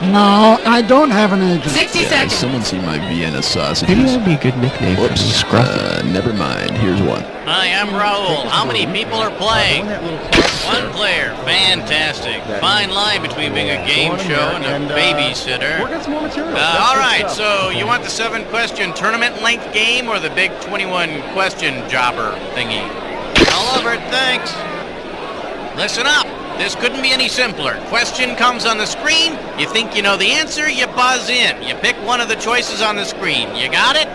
No, I don't have an agent. 60 seconds. Someone see my Vienna sausages. Maybe that would be a good nickname for Whoops. Scruffy. Never mind. Here's one. Hi, I'm Raul. How many people are playing? One player. Fantastic. Fine line between being a game show and a babysitter. All right, so you want the 7-question tournament-length game or the big 21-question jobber thingy? All over it, thanks. Listen up. This couldn't be any simpler. Question comes on the screen. You think you know the answer, you buzz in. You pick one of the choices on the screen. You got it?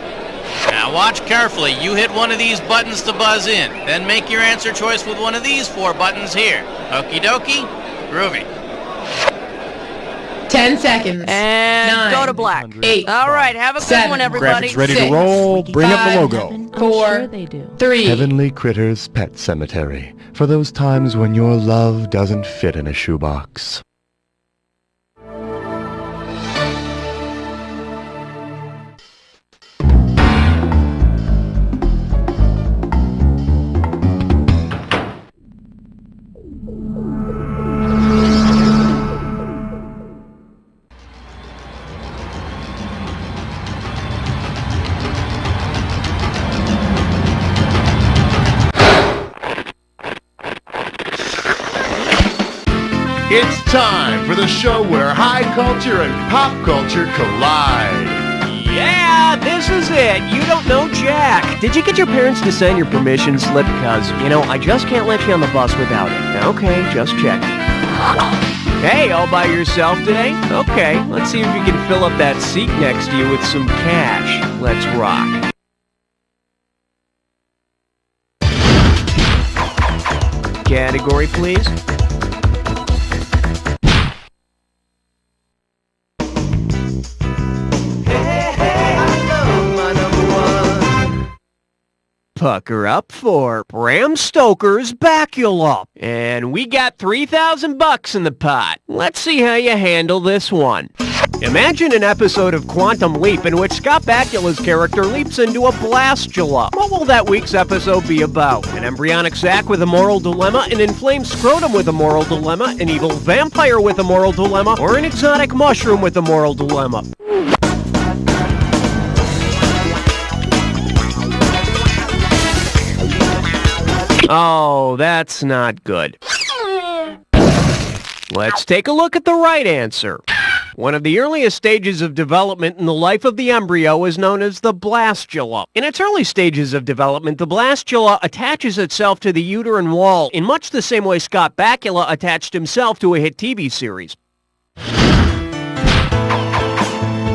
Now watch carefully. You hit one of these buttons to buzz in. Then make your answer choice with one of these 4 buttons here. Okie dokie. Groovy. 10 seconds. And 9, go to black. 8. All right, have a good 7. one, everybody. Graphics ready 6, to roll. Bring up the logo. 4, Sure they do. 3. Heavenly Critters Pet Cemetery. For those times when your love doesn't fit in a shoebox. It's time for the show where high culture and pop culture collide. Yeah, this is it. You don't know Jack. Did you get your parents to sign your permission slip? Because, I just can't let you on the bus without it. Okay, just check. Hey, all by yourself today? Okay, let's see if you can fill up that seat next to you with some cash. Let's rock. Category, please. Pucker up for Bram Stoker's Bacula. And we got $3,000 in the pot. Let's see how you handle this one. Imagine an episode of Quantum Leap in which Scott Bakula's character leaps into a blastula. What will that week's episode be about? An embryonic sac with a moral dilemma, an inflamed scrotum with a moral dilemma, an evil vampire with a moral dilemma, or an exotic mushroom with a moral dilemma? Oh, that's not good. Let's take a look at the right answer. One of the earliest stages of development in the life of the embryo is known as the blastula. In its early stages of development, the blastula attaches itself to the uterine wall in much the same way Scott Bakula attached himself to a hit TV series.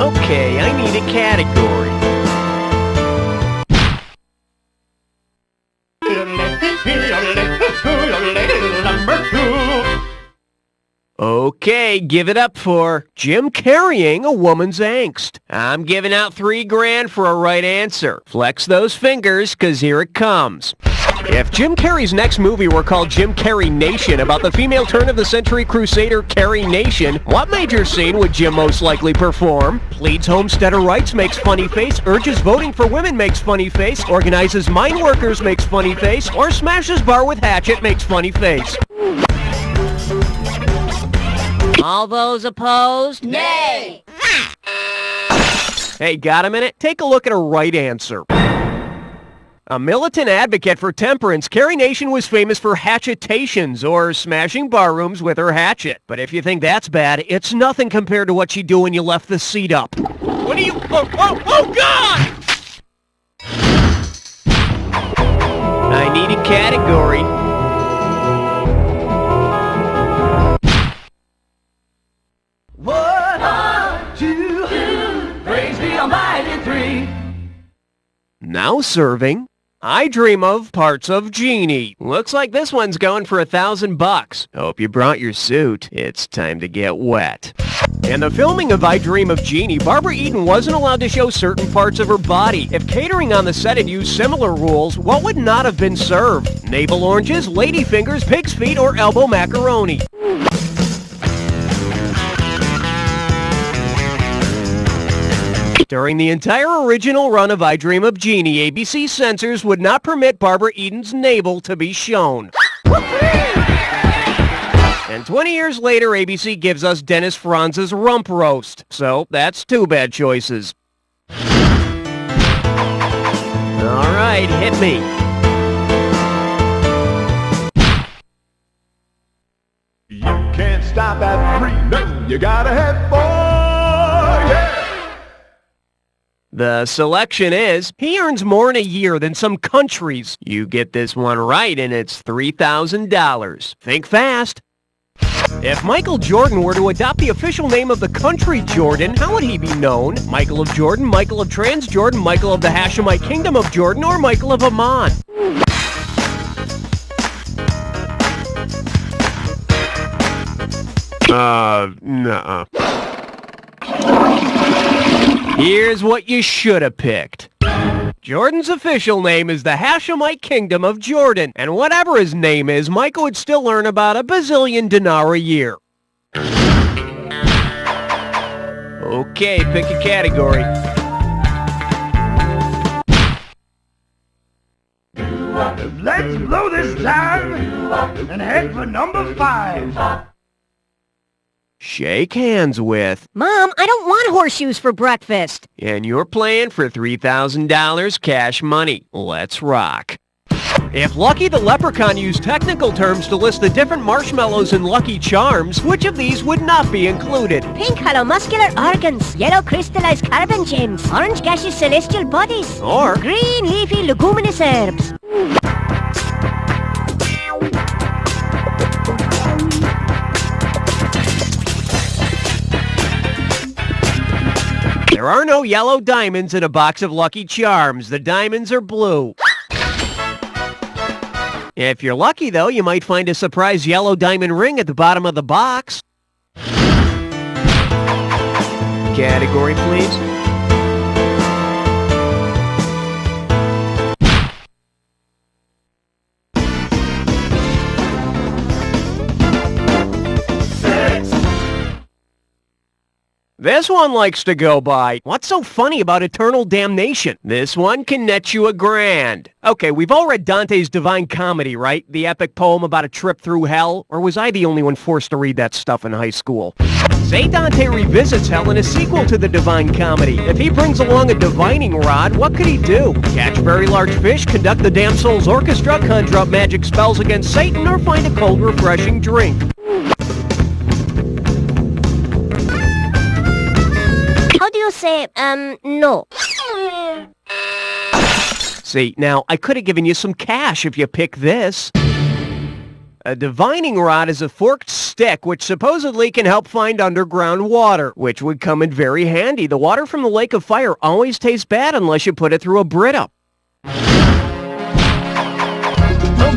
Okay, I need a category. Okay, give it up for Jim carrying a woman's angst. I'm giving out $3,000 for a right answer. Flex those fingers, 'cause here it comes. If Jim Carrey's next movie were called Jim Carrey Nation, about the female turn-of-the-century crusader Carrie Nation, what major scene would Jim most likely perform? Pleads homesteader rights, makes funny face, urges voting for women, makes funny face, organizes mine workers, makes funny face, or smashes bar with hatchet, makes funny face. All those opposed? Nay! Hey, got a minute? Take a look at a right answer. A militant advocate for temperance, Carrie Nation was famous for hatchetations, or smashing barrooms with her hatchet. But if you think that's bad, it's nothing compared to what she'd do when you left the seat up. What are you... Oh, God! I need a category. Now serving, I Dream of Parts of Genie. Looks like this one's going for $1,000. Hope you brought your suit. It's time to get wet. In the filming of I Dream of Genie, Barbara Eden wasn't allowed to show certain parts of her body. If catering on the set had used similar rules, what would not have been served? Navel oranges, lady fingers, pig's feet, or elbow macaroni? During the entire original run of I Dream of Genie, ABC censors would not permit Barbara Eden's navel to be shown. And 20 years later, ABC gives us Dennis Franz's Rump Roast. So that's two bad choices. All right, hit me. You can't stop at 3, no, you gotta head for, yeah! The selection is, he earns more in a year than some countries. You get this one right and it's $3,000. Think fast. If Michael Jordan were to adopt the official name of the country Jordan, how would he be known? Michael of Jordan, Michael of Transjordan, Michael of the Hashemite Kingdom of Jordan, or Michael of Amman? Nuh-uh. Here's what you should have picked. Jordan's official name is the Hashemite Kingdom of Jordan, and whatever his name is, Michael would still earn about a bazillion dinar a year. Okay, pick a category. Let's blow this time and head for number 5. Shake hands with. Mom, I don't want horseshoes for breakfast. And you're playing for $3,000 cash money. Let's rock. If Lucky the Leprechaun used technical terms to list the different marshmallows in Lucky Charms, which of these would not be included? Pink hollow muscular organs, yellow crystallized carbon gems, orange gaseous celestial bodies, Or green leafy leguminous herbs. there are no yellow diamonds in a box of Lucky Charms. The diamonds are blue. If you're lucky, though, you might find a surprise yellow diamond ring at the bottom of the box. Category, please. This one likes to go by, what's so funny about eternal damnation? This one can net you $1,000. Okay, we've all read Dante's Divine Comedy, right? The epic poem about a trip through hell? Or was I the only one forced to read that stuff in high school? Say Dante revisits hell in a sequel to the Divine Comedy. If he brings along a divining rod, what could he do? Catch very large fish, conduct the Damn Souls Orchestra, conjure up magic spells against Satan, or find a cold, refreshing drink? How do you say, no? See, now, I could have given you some cash if you pick this. A divining rod is a forked stick which supposedly can help find underground water, which would come in very handy. The water from the Lake of Fire always tastes bad unless you put it through a Brita.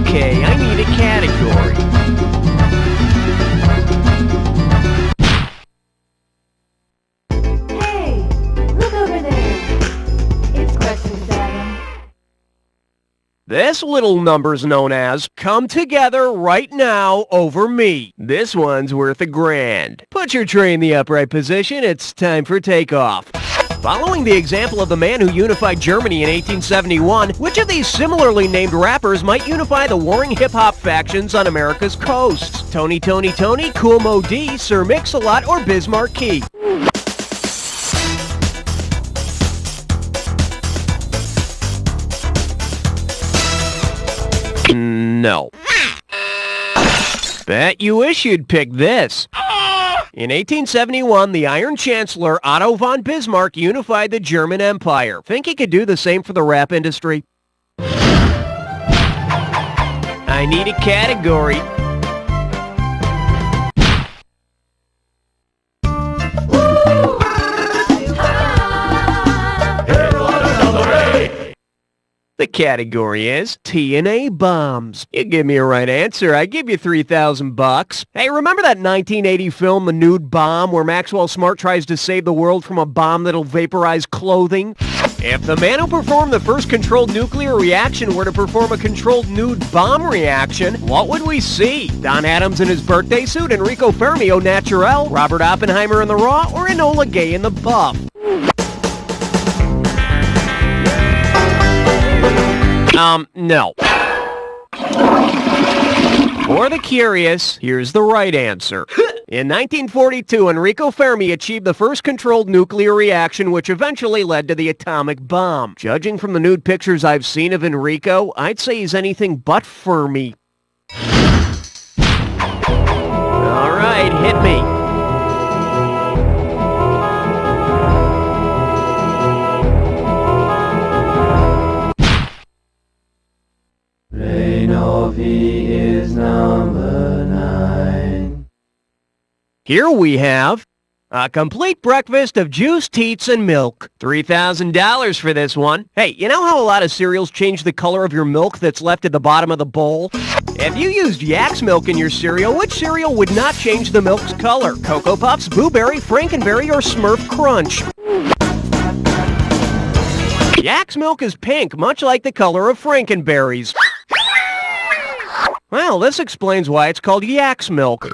Okay, I need a category. This little number's known as Come Together Right Now Over Me. This one's worth $1,000. Put your tray in the upright position. It's time for takeoff. Following the example of the man who unified Germany in 1871, which of these similarly named rappers might unify the warring hip-hop factions on America's coasts? Tony, Kool Mo D, Sir Mix-a-Lot, or Biz Markie? No. Bet you wish you'd pick this. In 1871, the Iron Chancellor Otto von Bismarck unified the German Empire. Think he could do the same for the rap industry? I need a category. The category is TNA bombs. You give me a right answer, I give you $3,000. Hey, remember that 1980 film, The Nude Bomb, where Maxwell Smart tries to save the world from a bomb that'll vaporize clothing? If the man who performed the first controlled nuclear reaction were to perform a controlled nude bomb reaction, what would we see? Don Adams in his birthday suit, Enrico Fermi au naturel, Robert Oppenheimer in the raw, or Enola Gay in the buff? No. For the curious, here's the right answer. In 1942, Enrico Fermi achieved the first controlled nuclear reaction which eventually led to the atomic bomb. Judging from the nude pictures I've seen of Enrico, I'd say he's anything but Fermi. All right, hit me. Is number 9. Here we have a complete breakfast of juice, teats, and milk. $3,000 for this one. Hey, you know how a lot of cereals change the color of your milk that's left at the bottom of the bowl? If you used Yak's milk in your cereal, which cereal would not change the milk's color? Cocoa Puffs, Blueberry, Frankenberry, or Smurf Crunch? Yak's milk is pink, much like the color of Frankenberries. Well, this explains why it's called Yak's milk.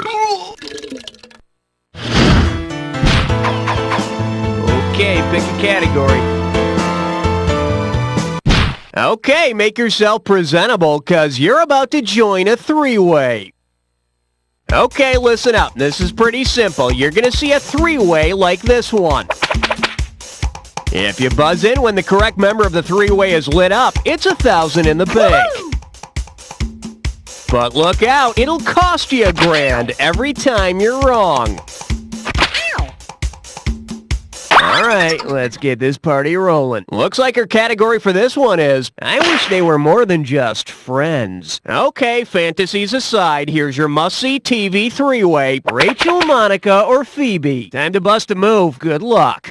Okay, pick a category. Okay, make yourself presentable, cause you're about to join a three-way. Okay, listen up. This is pretty simple. You're gonna see a three-way like this one. If you buzz in when the correct member of the three-way is lit up, it's $1,000 in the bank. But look out, it'll cost you $1,000 every time you're wrong. Alright, let's get this party rolling. Looks like our category for this one is, I wish they were more than just friends. Okay, fantasies aside, here's your must-see TV three-way, Rachel, Monica, or Phoebe. Time to bust a move, good luck.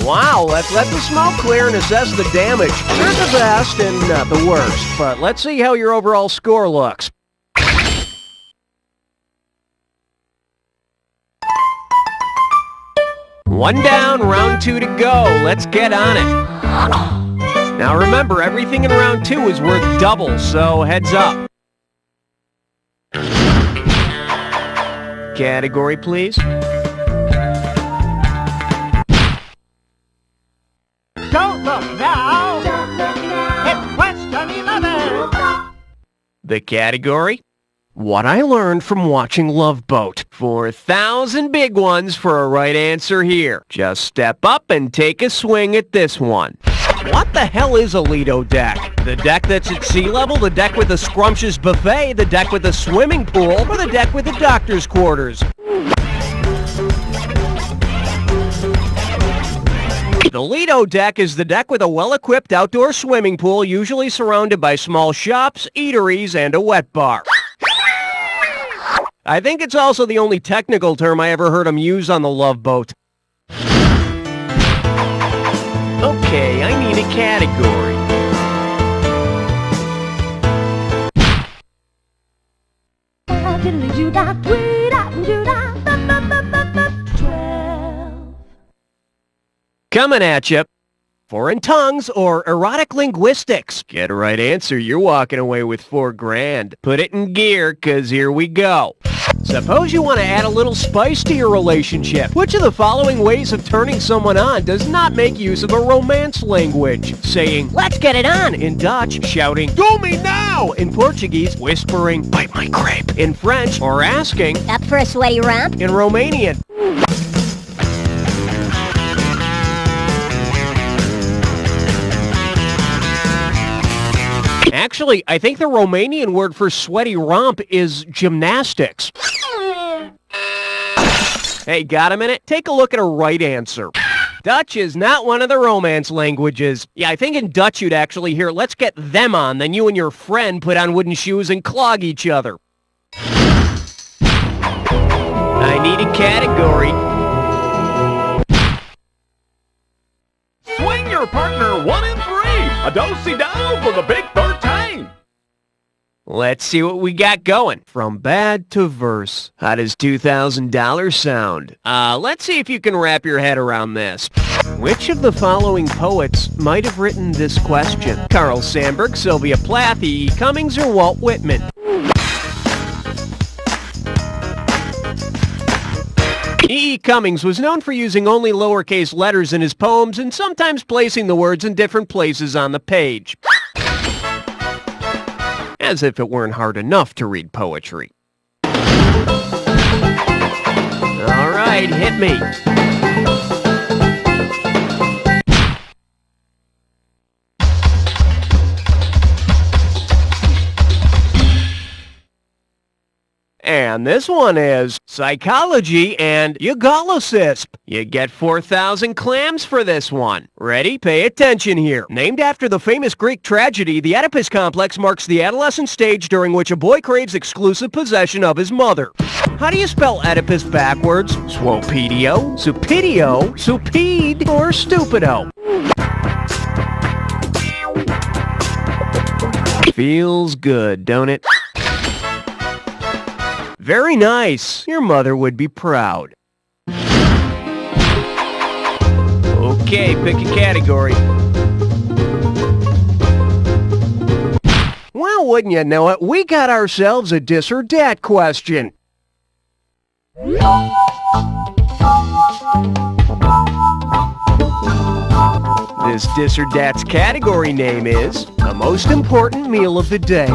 Wow, let's let the smoke clear and assess the damage. You're the best and not the worst, but let's see how your overall score looks. One down, round 2 to go. Let's get on it. Now remember, everything in round 2 is worth double, so heads up. Category, please. Don't look now. It's question 11. The category? What I learned from watching Love Boat. 4,000 big ones for a right answer here. Just step up and take a swing at this one. What the hell is a Lido deck? The deck that's at sea level, the deck with a scrumptious buffet, the deck with a swimming pool, or the deck with the doctor's quarters? The Lido deck is the deck with a well-equipped outdoor swimming pool, usually surrounded by small shops, eateries, and a wet bar. I think it's also the only technical term I ever heard him use on the Love Boat. Okay, I need a category. Coming at you. Foreign tongues or erotic linguistics? Get a right answer, you're walking away with $4,000. Put it in gear, cause here we go. Suppose you want to add a little spice to your relationship. Which of the following ways of turning someone on does not make use of a romance language? Saying, let's get it on, in Dutch, shouting, do me now, in Portuguese, whispering, bite my grape, in French, or asking, Up for a sweaty romp? in Romanian. Actually, I think the Romanian word for sweaty romp is gymnastics. Hey, got a minute? Take a look at a right answer. Dutch is not one of the Romance languages. Yeah, I think in Dutch you'd actually hear, let's get them on, then you and your friend put on wooden shoes and clog each other. I need a category. Swing your partner 1 and 3. A do-si-do for the big 13. Let's see what we got going. From bad to verse. How does $2,000 sound? Let's see if you can wrap your head around this. Which of the following poets might have written this question? Carl Sandburg, Sylvia Plath, E. Cummings, or Walt Whitman? E. Cummings was known for using only lowercase letters in his poems and sometimes placing the words in different places on the page. As if it weren't hard enough to read poetry. All right, hit me. And this one is psychology and eugolicist. You get 4,000 clams for this one. Ready? Pay attention here. Named after the famous Greek tragedy, the Oedipus complex marks the adolescent stage during which a boy craves exclusive possession of his mother. How do you spell Oedipus backwards? Swopedio, Supidio, Supede, or Stupido? Feels good, don't it? Very nice. Your mother would be proud. Okay, pick a category. Well, wouldn't you know it, we got ourselves a dis or dat question. This dis or dat's category name is the most important meal of the day.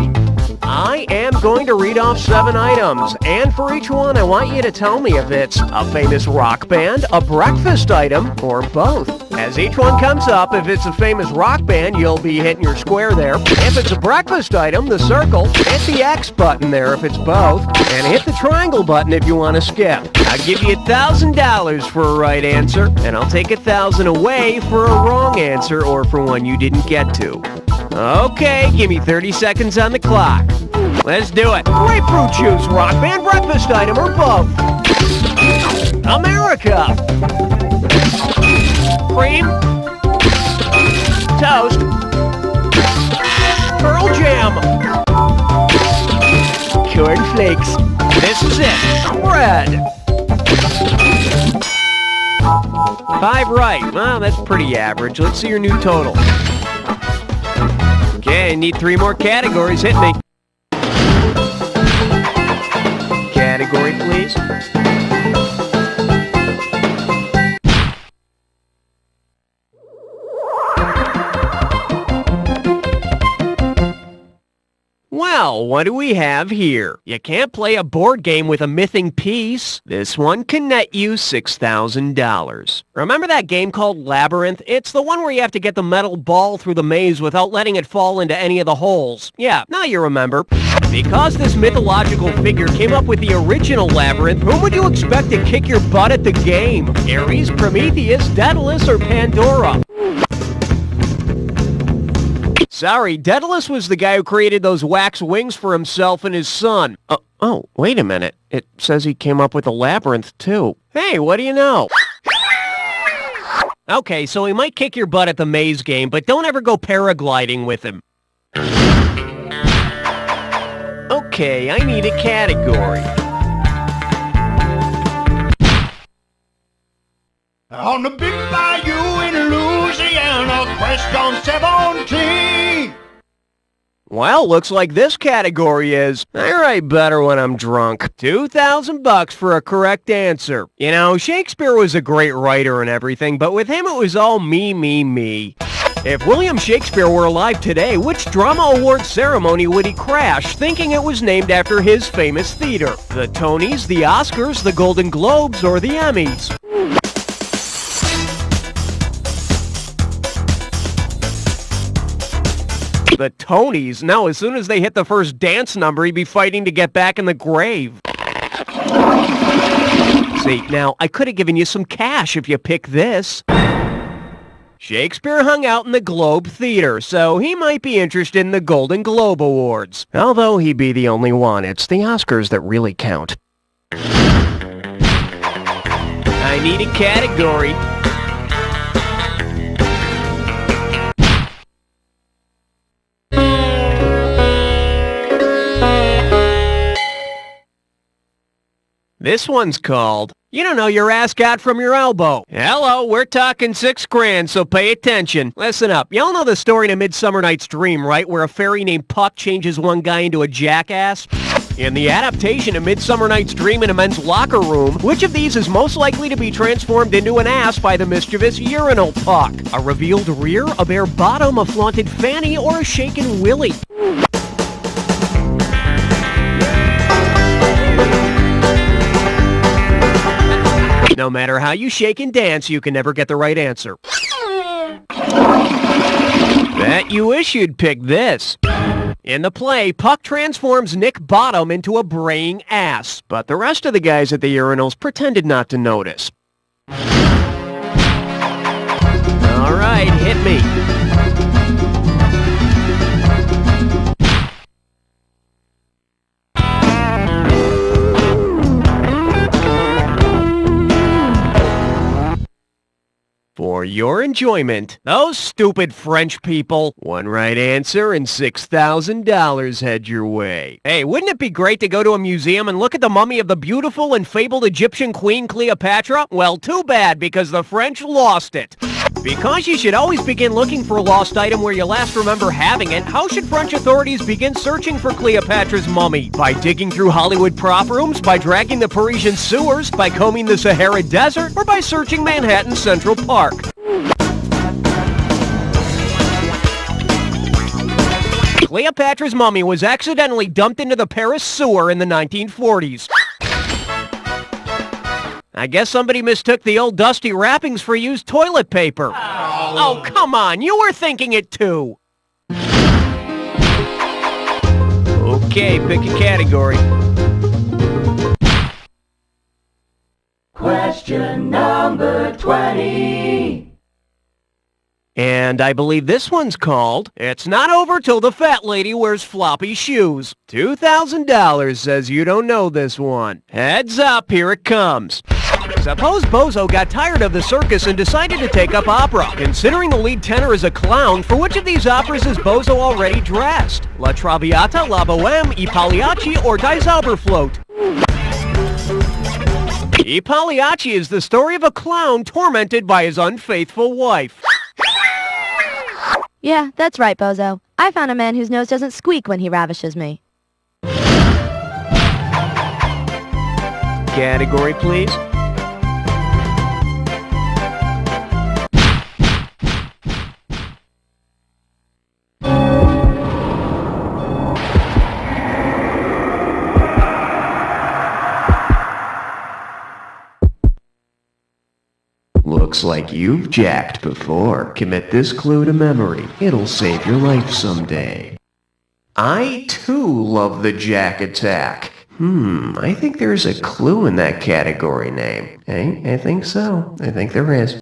I am going to read off 7 items, and for each one I want you to tell me if it's a famous rock band, a breakfast item, or both. As each one comes up, if it's a famous rock band, you'll be hitting your square there. If it's a breakfast item, the circle. Hit the X button there if it's both, and hit the triangle button if you want to skip. I'll give you $1,000 for a right answer, and I'll take $1,000 away for a wrong answer or for one you didn't get to. Okay, give me 30 seconds on the clock. Let's do it. Grapefruit juice, rock band, breakfast item, or both? America. Cream. Toast. Pearl Jam. Cornflakes. This is it. Bread. 5 right. Well, that's pretty average. Let's see your new total. Okay, I need 3 more categories. Hit me. Category, please. Well, what do we have here? You can't play a board game with a missing piece. This one can net you $6,000. Remember that game called Labyrinth? It's the one where you have to get the metal ball through the maze without letting it fall into any of the holes. Yeah, now you remember. Because this mythological figure came up with the original Labyrinth, whom would you expect to kick your butt at the game? Ares, Prometheus, Daedalus, or Pandora? Sorry, Daedalus was the guy who created those wax wings for himself and his son. Oh, wait a minute. It says he came up with a labyrinth, too. Hey, what do you know? Okay, so he might kick your butt at the maze game, but don't ever go paragliding with him. Okay, I need a category. On the big bayou in Louisiana, crest on 17. Well, looks like this category is, I write better when I'm drunk. $2,000 for a correct answer. You know, Shakespeare was a great writer and everything, but with him it was all me, me, me. If William Shakespeare were alive today, which drama award ceremony would he crash, thinking it was named after his famous theater? The Tonys, the Oscars, the Golden Globes, or the Emmys? The Tonys. Now, as soon as they hit the first dance number, he'd be fighting to get back in the grave. See, now, I could have given you some cash if you picked this. Shakespeare hung out in the Globe Theater, so he might be interested in the Golden Globe Awards. Although he'd be the only one, it's the Oscars that really count. I need a category. This one's called, You Don't Know Your Ass Got From Your Elbow. Hello, we're talking $6,000, so pay attention. Listen up. Y'all know the story in A Midsummer Night's Dream, right? Where a fairy named Puck changes one guy into a jackass? In the adaptation of Midsummer Night's Dream in a men's locker room, which of these is most likely to be transformed into an ass by the mischievous urinal Puck? A revealed rear, a bare bottom, a flaunted fanny, or a shaken willy? No matter how you shake and dance, you can never get the right answer. Bet you wish you'd pick this. In the play, Puck transforms Nick Bottom into a braying ass, but the rest of the guys at the urinals pretended not to notice. All right, hit me. For your enjoyment, those stupid French people. One right answer and $6,000 head your way. Hey, wouldn't it be great to go to a museum and look at the mummy of the beautiful and fabled Egyptian Queen Cleopatra? Well, too bad, because the French lost it. Because you should always begin looking for a lost item where you last remember having it, how should French authorities begin searching for Cleopatra's mummy? By digging through Hollywood prop rooms? By dragging the Parisian sewers? By combing the Sahara Desert? Or by searching Manhattan's Central Park? Cleopatra's mummy was accidentally dumped into the Paris sewer in the 1940s. I guess somebody mistook the old dusty wrappings for used toilet paper. Oh, come on, you were thinking it too. Okay, pick a category. Question number 20. And I believe this one's called, It's Not Over Till the Fat Lady Wears Floppy Shoes. $2,000 says you don't know this one. Heads up, here it comes. Suppose Bozo got tired of the circus and decided to take up opera. Considering the lead tenor is a clown, for which of these operas is Bozo already dressed? La Traviata, La Bohème, I Pagliacci, or Die Zauberflöte? I Pagliacci is the story of a clown tormented by his unfaithful wife. Yeah, that's right, Bozo. I found a man whose nose doesn't squeak when he ravishes me. Category, please. Looks like you've jacked before. Commit this clue to memory. It'll save your life someday. I, too, love the Jack Attack. I think there's a clue in that category name. I think so. I think there is.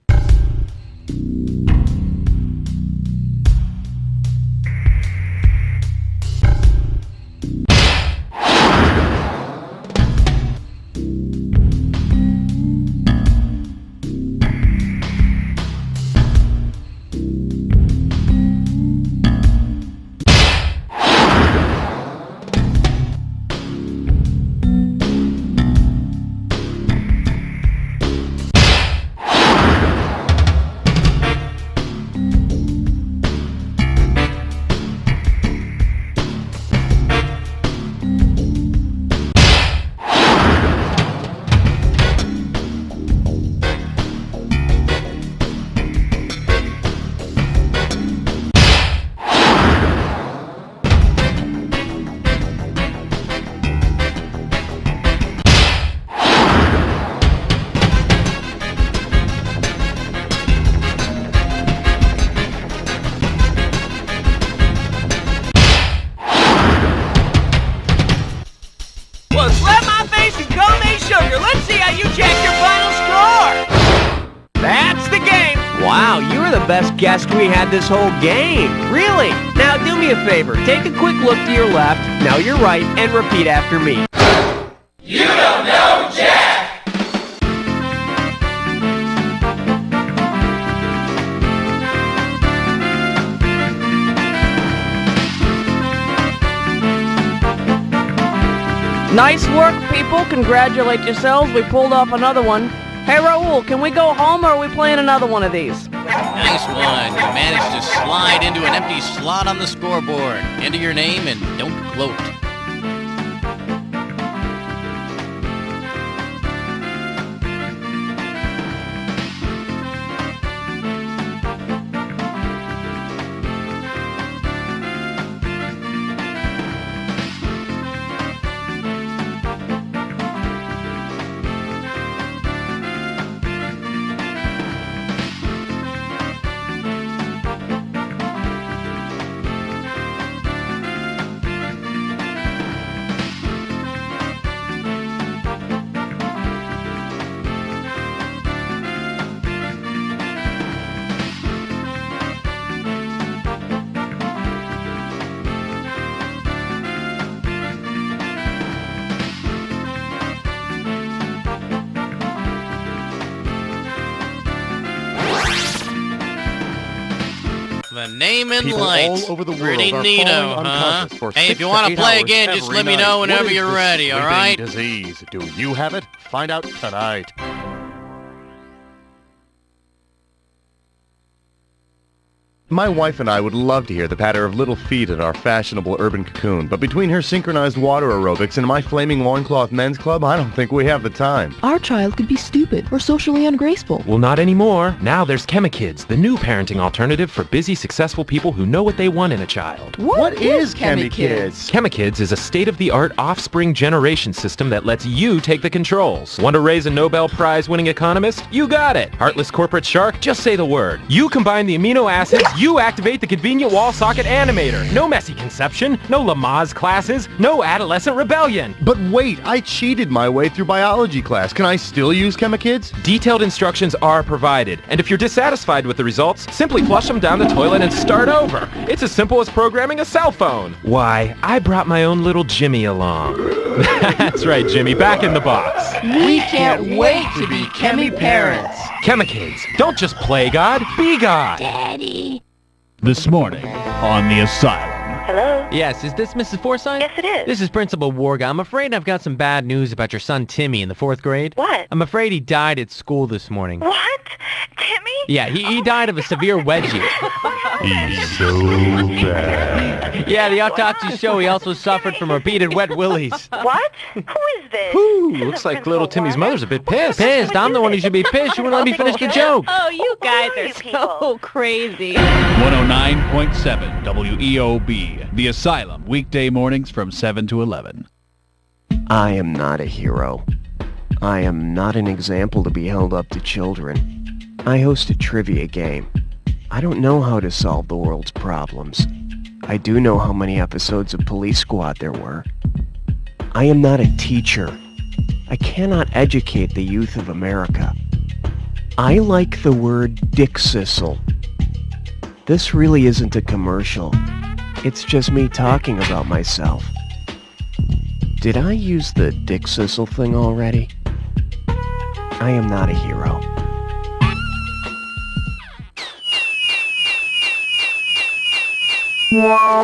guessed we had this whole game. Really? Now do me a favor. Take a quick look to your left, now your right, and repeat after me. You don't know Jack! Nice work, people. Congratulate yourselves. We pulled off another one. Hey, Raul, can we go home or are we playing another one of these? Nice one. You managed to slide into an empty slot on the scoreboard. Enter your name and don't gloat. The name and People lights. all over the world Pretty are neato, falling huh? unconscious for Hey, 6 if you want to to 8 play hours again, just every let me night. know whenever What is you're this ready, all sleeping right? Disease. Do you have it? Find out tonight. My wife and I would love to hear the patter of little feet at our fashionable urban cocoon, but between her synchronized water aerobics and my flaming loincloth men's club, I don't think we have the time. Our child could be stupid or socially ungraceful. Well, not anymore. Now there's ChemiKids, the new parenting alternative for busy, successful people who know what they want in a child. What is ChemiKids? ChemiKids is a state-of-the-art offspring generation system that lets you take the controls. Want to raise a Nobel Prize-winning economist? You got it. Heartless corporate shark? Just say the word. You combine the amino acids, you activate the convenient wall socket animator. No messy conception, no Lamaze classes, no adolescent rebellion. But wait, I cheated my way through biology class. Can I still use ChemiKids? Detailed instructions are provided, and if you're dissatisfied with the results, simply flush them down the toilet and start over. It's as simple as programming a cell phone. Why, I brought my own little Jimmy along. That's right, Jimmy, back in the box. We can't wait to be Chemi parents. ChemiKids, don't just play God, be God. Daddy. This morning on The Asylum. Hello? Yes, is this Mrs. Forsythe? Yes, it is. This is Principal Warga. I'm afraid I've got some bad news about your son Timmy in the 4th grade. What? I'm afraid he died at school this morning. What? Timmy? Yeah, he died of a severe wedgie. He's so bad. Yeah, the autopsy show he also suffered from repeated wet willies. What? Who is this? Ooh, looks like little Timmy's mother's a bit pissed. Pissed? I'm the one who should be pissed. You wouldn't let me finish the joke. Oh, you guys are so crazy. 109.7 WEOB. The Asylum. Weekday mornings from 7 to 11. I am not a hero. I am not an example to be held up to children. I host a trivia game. I don't know how to solve the world's problems. I do know how many episodes of Police Squad there were. I am not a teacher. I cannot educate the youth of America. I like the word dick-sissle. This really isn't a commercial. It's just me talking about myself. Did I use the dick-sissle thing already? I am not a hero. Yeah.